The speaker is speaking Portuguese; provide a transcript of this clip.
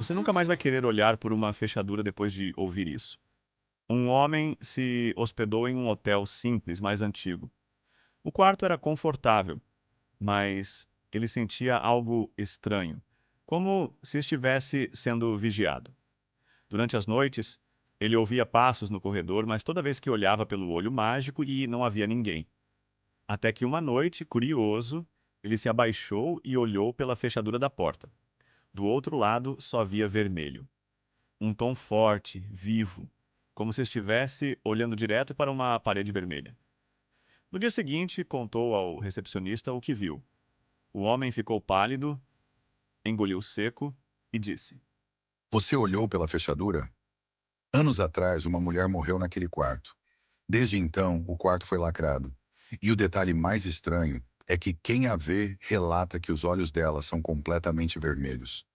Você nunca mais vai querer olhar por uma fechadura depois de ouvir isso. Um homem se hospedou em um hotel simples, mais antigo. O quarto era confortável, mas ele sentia algo estranho, como se estivesse sendo vigiado. Durante as noites, ele ouvia passos no corredor, mas toda vez que olhava pelo olho mágico e não havia ninguém. Até que uma noite, curioso, ele se abaixou e olhou pela fechadura da porta. Do outro lado, só via vermelho. Um tom forte, vivo, como se estivesse olhando direto para uma parede vermelha. No dia seguinte, contou ao recepcionista o que viu. O homem ficou pálido, engoliu seco e disse: Você olhou pela fechadura? Anos atrás, uma mulher morreu naquele quarto. Desde então, o quarto foi lacrado. E o detalhe mais estranho é que quem a vê relata que os olhos dela são completamente vermelhos.